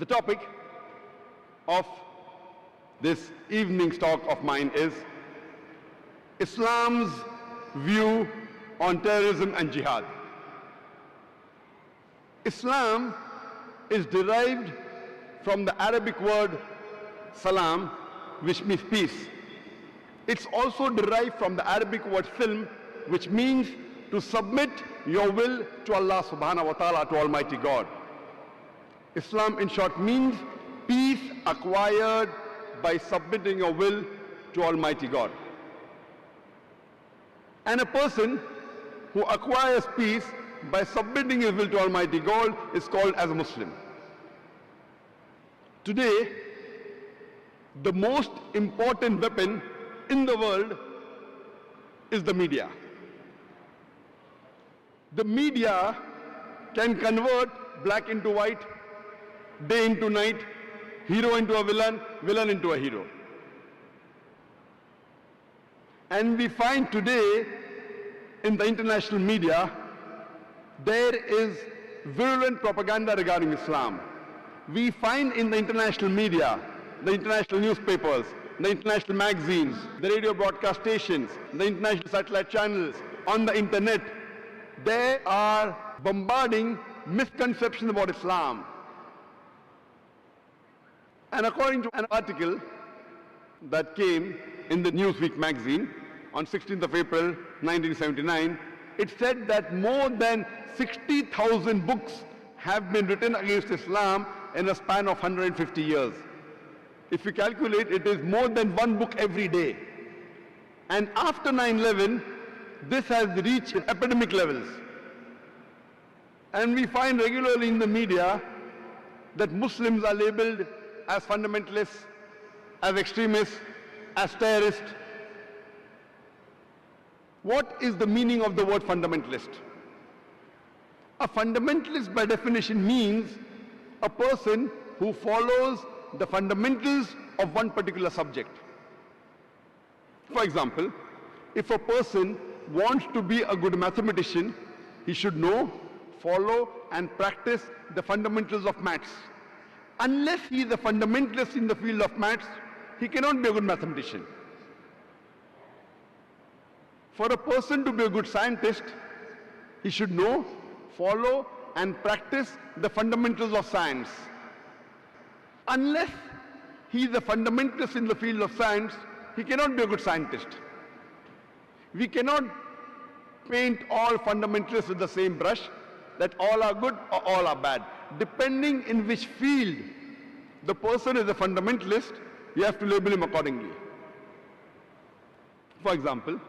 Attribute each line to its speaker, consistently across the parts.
Speaker 1: The topic of this evening's talk of mine is Islam's view on terrorism and jihad. Islam is derived from the Arabic word salam, which means peace. It's also derived from the Arabic word silm, which means to submit your will to Allah subhanahu wa ta'ala, to Almighty God. Islam, in short, means peace acquired by submitting your will to Almighty God. And a person who acquires peace by submitting his will to Almighty God is called as a Muslim. Today, the most important weapon in the world is the media. The media can convert black into white, day into night, hero into a villain, villain into a hero. And we find today in the international media, there is virulent propaganda regarding Islam. We find in the international media, the international newspapers, the international magazines, the radio broadcast stations, the international satellite channels, on the internet, they are bombarding misconceptions about Islam. And according to an article that came in the Newsweek magazine on 16th of April 1979, it said that more than 60,000 books have been written against Islam in a span of 150 years. If you calculate, it is more than one book every day. And after 9/11, this has reached epidemic levels. And we find regularly in the media that Muslims are labeled as fundamentalists, as extremists, as terrorists. What is the meaning of the word fundamentalist? A fundamentalist by definition means a person who follows the fundamentals of one particular subject. For example, if a person wants to be a good mathematician, he should know, follow and practice the fundamentals of maths. Unless he is a fundamentalist in the field of maths, he cannot be a good mathematician. For a person to be a good scientist, he should know, follow and practice the fundamentals of science. Unless he is a fundamentalist in the field of science, he cannot be a good scientist. We cannot paint all fundamentalists with the same brush, that all are good or all are bad. Depending in which field the person is a fundamentalist, you have to label him accordingly. For example,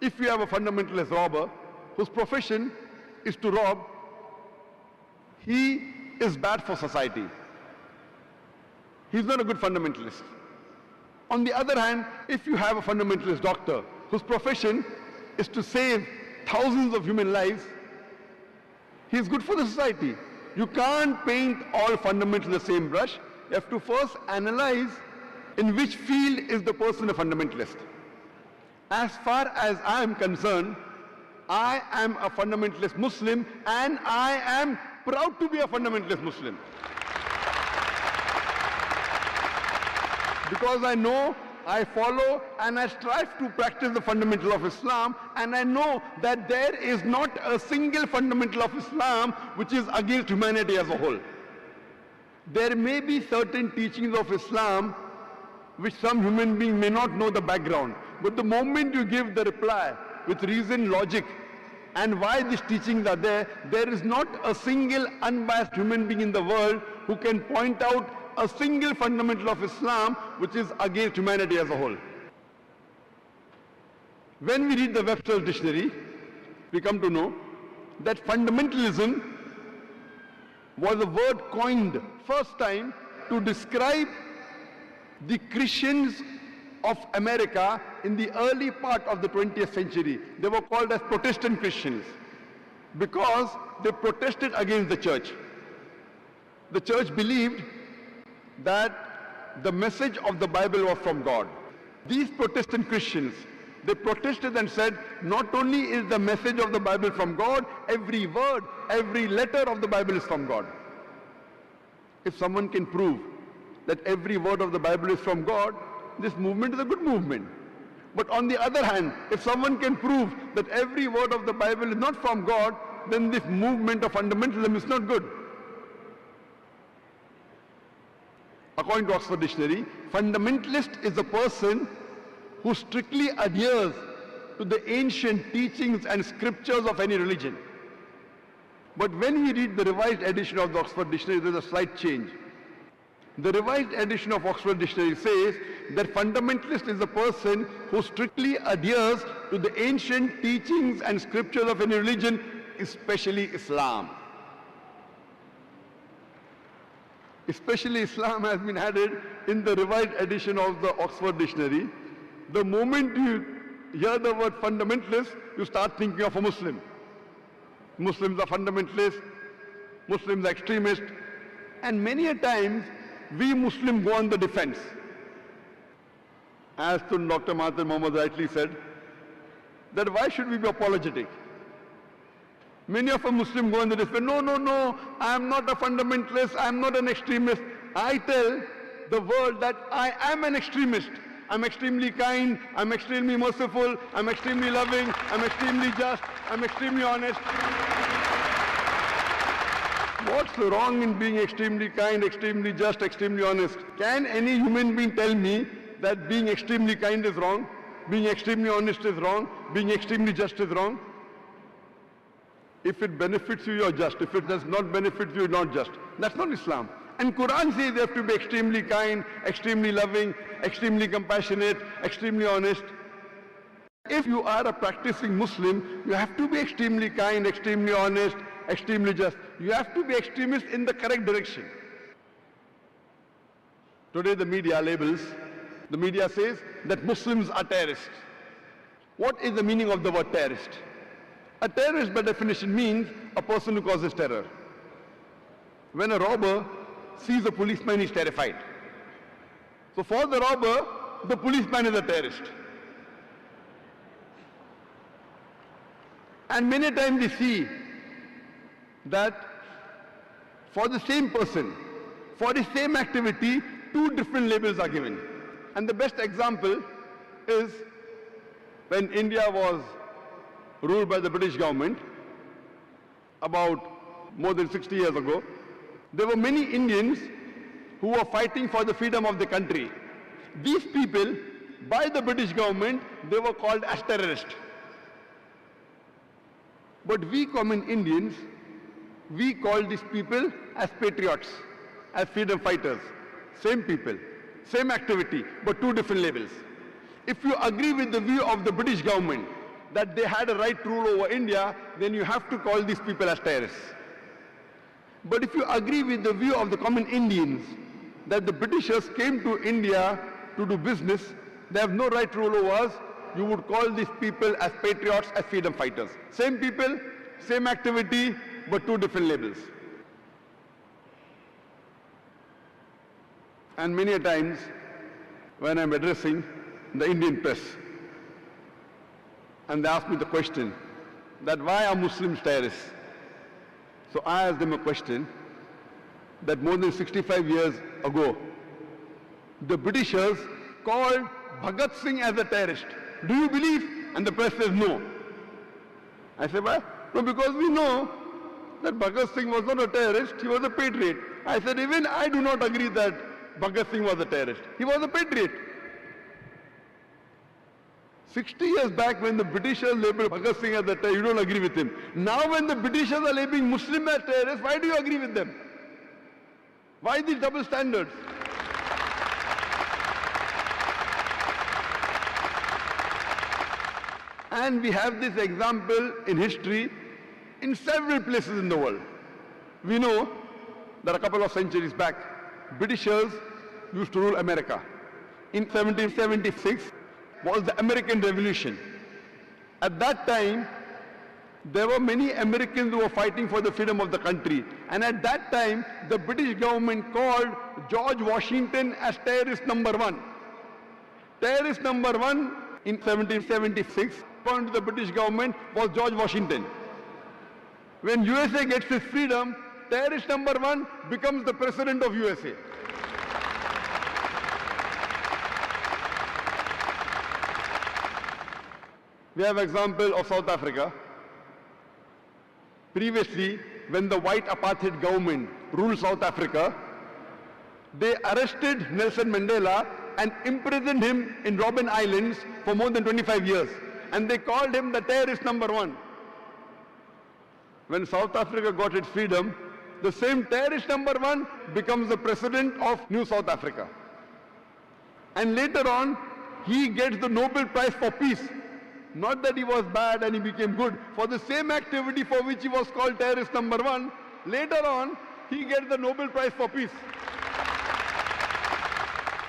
Speaker 1: if you have a fundamentalist robber whose profession is to rob, he is bad for society. He's not a good fundamentalist. On the other hand, if you have a fundamentalist doctor whose profession is to save thousands of human lives, he is good for the society. You can't paint all fundamentalists the same brush. You have to first analyze in which field is the person a fundamentalist. As far as I am concerned, I am a fundamentalist Muslim and I am proud to be a fundamentalist Muslim. Because I know, I follow and I strive to practice the fundamental of Islam, and I know that there is not a single fundamental of Islam which is against humanity as a whole. There may be certain teachings of Islam which some human being may not know the background, but the moment you give the reply with reason, logic, and why these teachings are there, there is not a single unbiased human being in the world who can point out a single fundamental of Islam which is against humanity as a whole. When we read the Webster's dictionary, we come to know that fundamentalism was a word coined first time to describe the Christians of America in the early part of the 20th century. They were called as Protestant Christians because they protested against the church. The church believed that the message of the Bible was from God. These Protestant Christians, they protested and said, not only is the message of the Bible from God, every word, every letter of the Bible is from God. if someone can prove that every word of the Bible is from God, this movement is a good movement. But on the other hand, if someone can prove that every word of the Bible is not from God, then this movement of fundamentalism is not good. According to Oxford Dictionary, fundamentalist is a person who strictly adheres to the ancient teachings and scriptures of any religion. But when we read the revised edition of the Oxford Dictionary, there is a slight change. The revised edition of Oxford Dictionary says that fundamentalist is a person who strictly adheres to the ancient teachings and scriptures of any religion, especially Islam. Especially Islam has been added in the revised edition of the Oxford Dictionary. The moment you hear the word fundamentalist, you start thinking of a Muslim. Muslims are fundamentalists, Muslims are extremists, and many a times we Muslims go on the defense. As to Dr. Mahathir Mohamad rightly said, that why should we be apologetic? Many of us Muslims go on the defense, no, I am not a fundamentalist, I am not an extremist. I tell the world that I am an extremist. I'm extremely kind, I'm extremely merciful, I'm extremely loving, I'm extremely just, I'm extremely honest. What's wrong in being extremely kind, extremely just, extremely honest? Can any human being tell me that being extremely kind is wrong, being extremely honest is wrong, being extremely just is wrong? If it benefits you, you're just. If it does not benefit you, you're not just. That's not Islam. And Quran says you have to be extremely kind, extremely loving, extremely compassionate, extremely honest. If you are a practicing Muslim, you have to be extremely kind, extremely honest, extremely just. You have to be extremist in the correct direction. Today the media labels, the media says that Muslims are terrorists. What is the meaning of the word terrorist? A terrorist by definition means a person who causes terror. When a robber sees a policeman, he's terrified. So for the robber, the policeman is a terrorist. And many times we see that for the same person, for the same activity, two different labels are given. And the best example is when India was ruled by the British government about more than 60 years ago. There were many Indians who were fighting for the freedom of the country. These people, by the British government, they were called as terrorists. But we common Indians, we call these people as patriots, as freedom fighters. Same people, same activity, but two different labels. If you agree with the view of the British government that they had a right to rule over India, then you have to call these people as terrorists. But if you agree with the view of the common Indians that the Britishers came to India to do business, they have no right to rule over us, you would call these people as patriots, as freedom fighters. Same people, same activity, but two different labels. And many a times when I'm addressing the Indian press, and they ask me the question that why are Muslims terrorists? So I asked them a question that more than 65 years ago, the Britishers called Bhagat Singh as a terrorist. Do you believe? And the press says no. I said, why? No, because we know that Bhagat Singh was not a terrorist, he was a patriot. I said, even I do not agree that Bhagat Singh was a terrorist. He was a patriot. 60 years back when the Britishers labeled Bhagat Singh as a terrorist, you don't agree with him. Now when the Britishers are labeling Muslims as terrorists, why do you agree with them? Why these double standards? And we have this example in history in several places in the world. We know that a couple of centuries back, Britishers used to rule America. In 1776 was the American Revolution. At that time, there were many Americans who were fighting for the freedom of the country. And at that time, the British government called George Washington as terrorist number one. Terrorist number one in 1776, according to the British government, was George Washington. When USA gets its freedom, terrorist number one becomes the president of USA. We have example of South Africa. Previously, when the white apartheid government ruled South Africa, they arrested Nelson Mandela and imprisoned him in Robben Islands for more than 25 years. And they called him the terrorist number one. When South Africa got its freedom, the same terrorist number one becomes the president of New South Africa. And later on, he gets the Nobel Prize for Peace. Not that he was bad and he became good. For the same activity for which he was called terrorist number one, later on, he gets the Nobel Prize for Peace.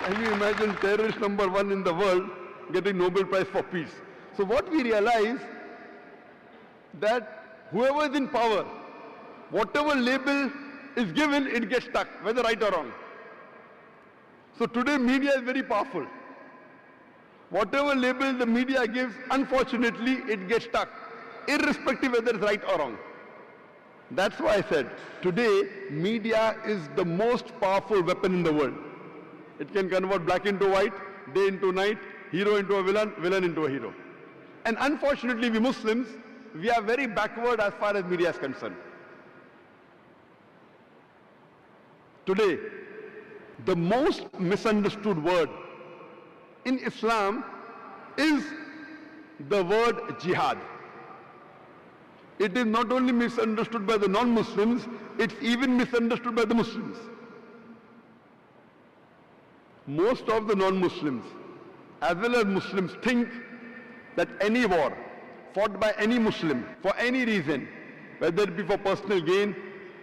Speaker 1: Can you imagine terrorist number one in the world getting Nobel Prize for Peace? So what we realize, that whoever is in power, whatever label is given, it gets stuck, whether right or wrong. So today media is very powerful. Whatever label the media gives, unfortunately, it gets stuck, irrespective whether it's right or wrong. That's why I said, today, media is the most powerful weapon in the world. It can convert black into white, day into night, hero into a villain, villain into a hero. And unfortunately, we Muslims, we are very backward as far as media is concerned. Today, the most misunderstood word in Islam is the word jihad. It is not only misunderstood by the non-Muslims, it's even misunderstood by the Muslims. Most of the non-Muslims, as well as Muslims, think that any war fought by any Muslim for any reason, whether it be for personal gain,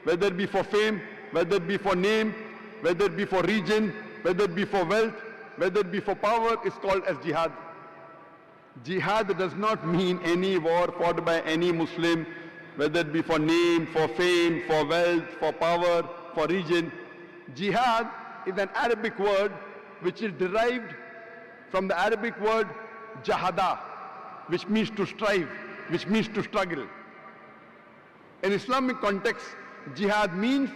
Speaker 1: whether it be for fame, whether it be for name, whether it be for region, whether it be for wealth, whether it be for power, is called as jihad. Jihad does not mean any war fought by any Muslim, whether it be for name, for fame, for wealth, for power, for region. Jihad is an Arabic word which is derived from the Arabic word jahada, which means to strive, which means to struggle. In Islamic context, jihad means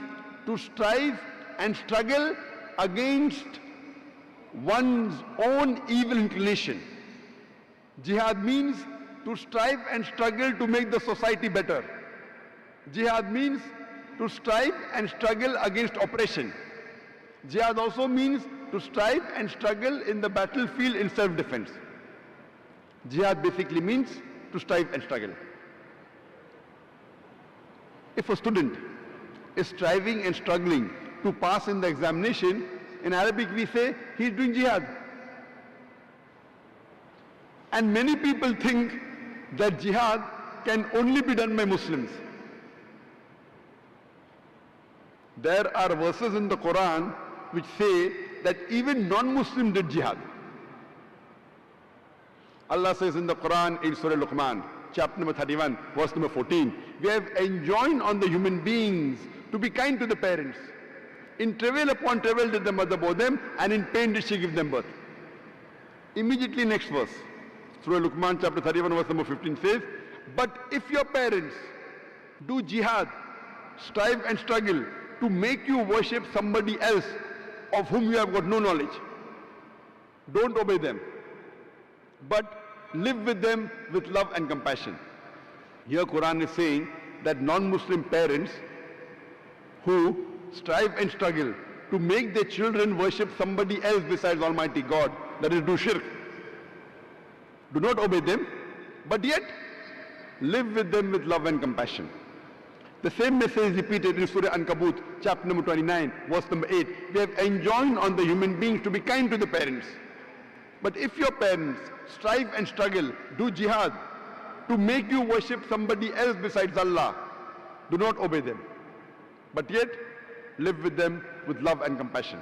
Speaker 1: to strive and struggle against one's own evil inclination. Jihad means to strive and struggle to make the society better. Jihad means to strive and struggle against oppression. Jihad also means to strive and struggle in the battlefield in self-defense. Jihad basically means to strive and struggle. If a student is striving and struggling to pass in the examination, in Arabic we say he is doing jihad. And many people think that jihad can only be done by Muslims. There are verses in the Quran which say that even non-Muslims did jihad. Allah says in the Quran in Surah Luqman, chapter number 31, verse number 14, we have enjoined on the human beings to be kind to the parents. In travail upon travail did the mother bore them, and in pain did she give them birth. Immediately next verse, Surah Luqman chapter 31 verse number 15 says, but if your parents do jihad, strive and struggle to make you worship somebody else of whom you have got no knowledge, don't obey them, but live with them with love and compassion. Here Quran is saying that non-Muslim parents who strive and struggle to make their children worship somebody else besides Almighty God, that is do shirk, do not obey them, but yet live with them with love and compassion. The same message is repeated in Surah Ankabut, chapter number 29, verse number 8. We have enjoined on the human beings to be kind to the parents. But if your parents strive and struggle, do jihad, to make you worship somebody else besides Allah, do not obey them, but yet live with them with love and compassion.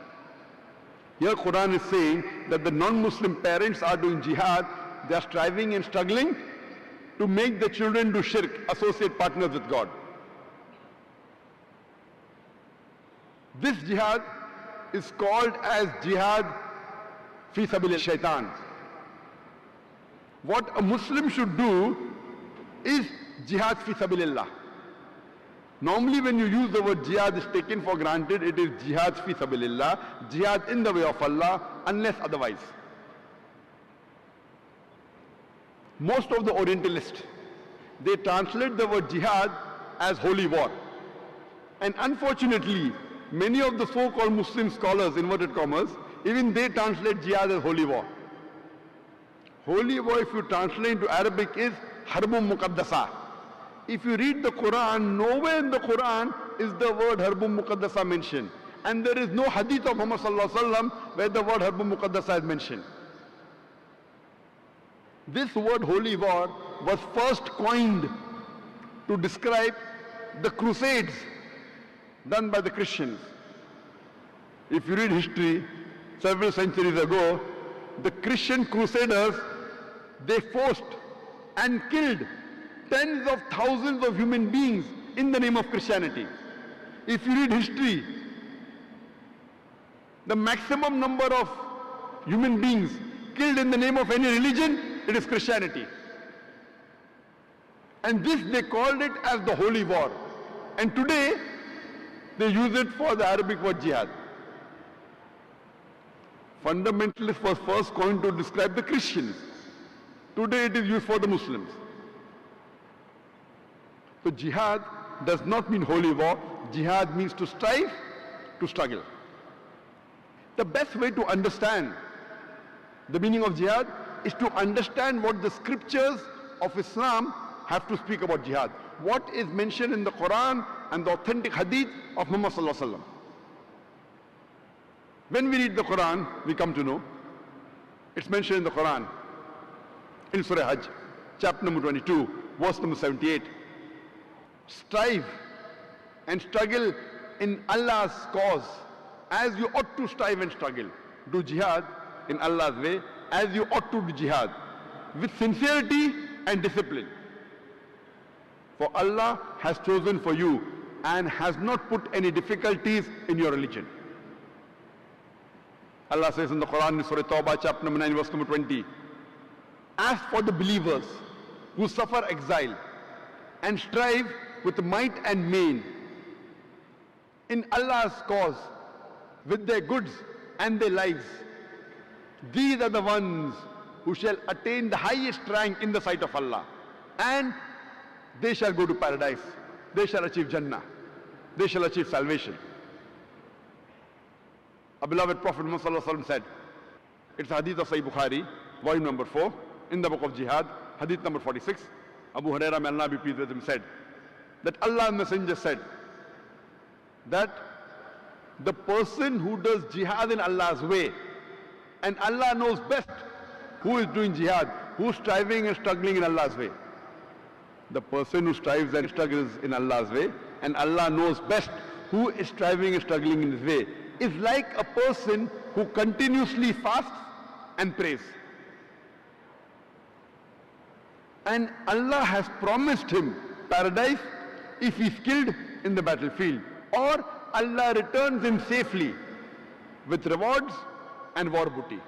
Speaker 1: Here Quran is saying that the non-Muslim parents are doing jihad, they are striving and struggling to make the children do shirk, associate partners with God. This jihad is called as jihad fi sabil shaitan. What a Muslim should do is jihad fi sabilillah. Normally when you use the word jihad, it's taken for granted it is jihad fi sabilillah, jihad in the way of Allah, unless otherwise. Most of the Orientalists, they translate the word jihad as holy war. And unfortunately, many of the so-called Muslim scholars, inverted commas, even they translate jihad as holy war. Holy war, if you translate into Arabic, is harbun muqaddasa. If you read the Quran, nowhere in the Quran is the word harbun muqaddasa mentioned. And there is no hadith of Muhammad sallallahu alaihi wasallam where the word harbun muqaddasa is mentioned. This word holy war was first coined to describe the crusades done by the Christians. If you read history, several centuries ago, the Christian crusaders, they forced and killed tens of thousands of human beings in the name of Christianity. If you read history, the maximum number of human beings killed in the name of any religion, it is Christianity. And this, they called it as the holy war. And today, they use it for the Arabic word jihad. Fundamentalist was first coined to describe the Christians. Today it is used for the Muslims. So jihad does not mean holy war. Jihad means to strive, to struggle. The best way to understand the meaning of jihad is to understand what the scriptures of Islam have to speak about jihad. What is mentioned in the Quran and the authentic hadith of Muhammad sallallahu alaihi wasallam. When we read the Quran, we come to know it's mentioned in the Quran, in Surah Hajj, chapter number 22, verse number 78. Strive and struggle in Allah's cause as you ought to strive and struggle. Do jihad in Allah's way as you ought to do jihad, with sincerity and discipline. For Allah has chosen for you and has not put any difficulties in your religion. Allah says in the Quran, in Surah Tawbah, chapter number 9, verse number 20, as for the believers who suffer exile and strive with might and main in Allah's cause with their goods and their lives, these are the ones who shall attain the highest rank in the sight of Allah, and they shall go to paradise. They shall achieve Jannah. They shall achieve salvation. Our beloved Prophet Muhammad said, it's a hadith of Sahih Bukhari, volume number 4, in the book of Jihad, hadith number 46. Abu Hurairah, may Allah be pleased with him, said that Allah's Messenger said that the person who does jihad in Allah's way, and Allah knows best who is doing jihad, who is striving and struggling in Allah's way. The person who strives and struggles in Allah's way, and Allah knows best who is striving and struggling in His way, is like a person who continuously fasts and prays. And Allah has promised him paradise if he is killed in the battlefield, or Allah returns him safely with rewards and war booty.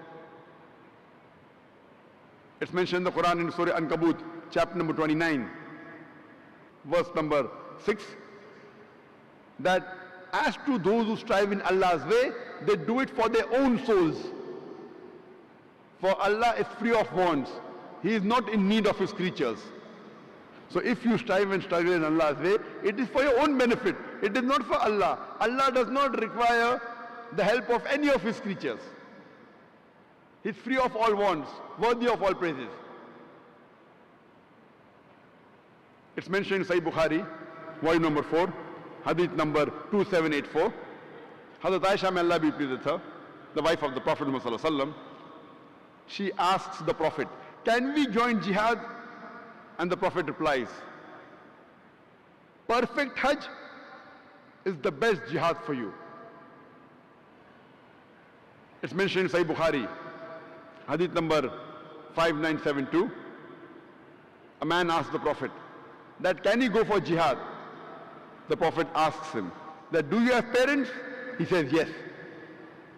Speaker 1: It's mentioned in the Quran in Surah Ankabut, chapter number 29, verse number 6, that as to those who strive in Allah's way, they do it for their own souls. For Allah is free of wants. He is not in need of His creatures. So if you strive and struggle in Allah's way, it is for your own benefit. It is not for Allah. Allah does not require the help of any of His creatures. He is free of all wants, worthy of all praises. It's mentioned in Sahih Bukhari, volume number 4, hadith number 2784. Hazrat Aisha, may Allah be pleased with her, the wife of the Prophet Muhammad sallallahu alaihi wasallam, she asks the Prophet, can we join jihad? And the Prophet replies, perfect Hajj is the best jihad for you. It's mentioned in Sahih Bukhari, hadith number 5972. A man asked the Prophet that can he go for jihad? The Prophet asks him that do you have parents? He says yes.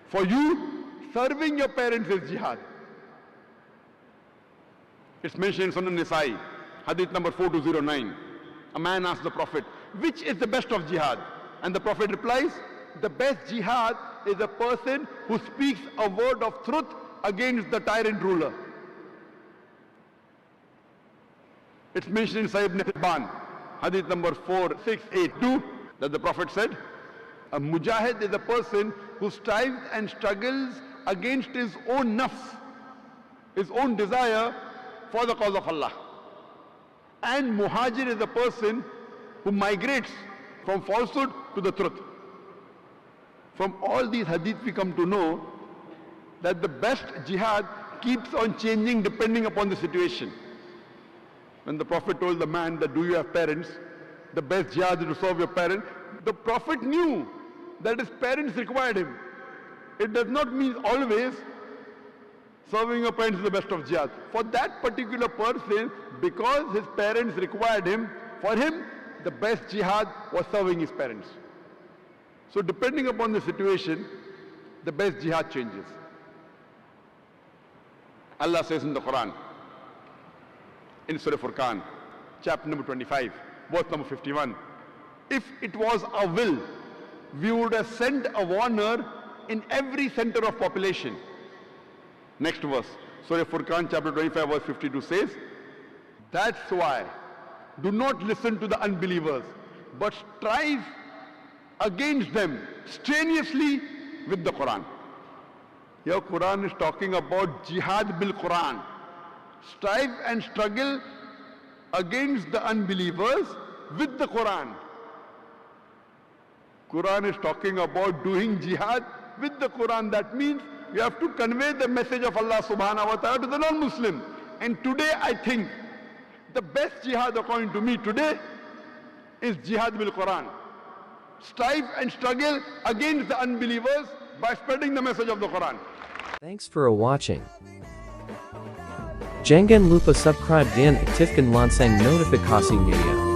Speaker 1: For you, serving your parents is jihad. It's mentioned in Sunan Nisa'i, hadith number 4209. A man asked the Prophet which is the best of jihad? And the Prophet replies, the best jihad is a person who speaks a word of truth against the tyrant ruler. It's mentioned in Sahih Ibn Hibban, hadith number 4682, that the Prophet said, a mujahid is a person who strives and struggles against his own nafs, his own desire for the cause of Allah. And muhajir is a person who migrates from falsehood to the truth. From all these hadiths we come to know that the best jihad keeps on changing depending upon the situation. When the Prophet told the man that do you have parents, the best jihad is to serve your parents, the Prophet knew that his parents required him. It does not mean always serving your parents is the best of jihad. For that particular person, because his parents required him, for him the best jihad was serving his parents. So depending upon the situation, the best jihad changes. Allah says in the Quran, in Surah Furqan, chapter number 25, verse number 51, if it was our will, we would have sent a warner in every center of population. Next verse, Surah Furqan, chapter 25, verse 52 says, that's why do not listen to the unbelievers, but strive against them strenuously with the Quran. Here Quran is talking about jihad bil Quran. Strive and struggle against the unbelievers with the Quran. Quran is talking about doing jihad with the Quran. That means you have to convey the message of Allah subhanahu wa ta'ala to the non-Muslim. And today I think the best jihad according to me today is jihad bil Quran. Strive and struggle against the unbelievers by spreading the message of the Quran.
Speaker 2: Thanks for watching. Jangan lupa subscribe dan aktifkan lonceng notifikasi media.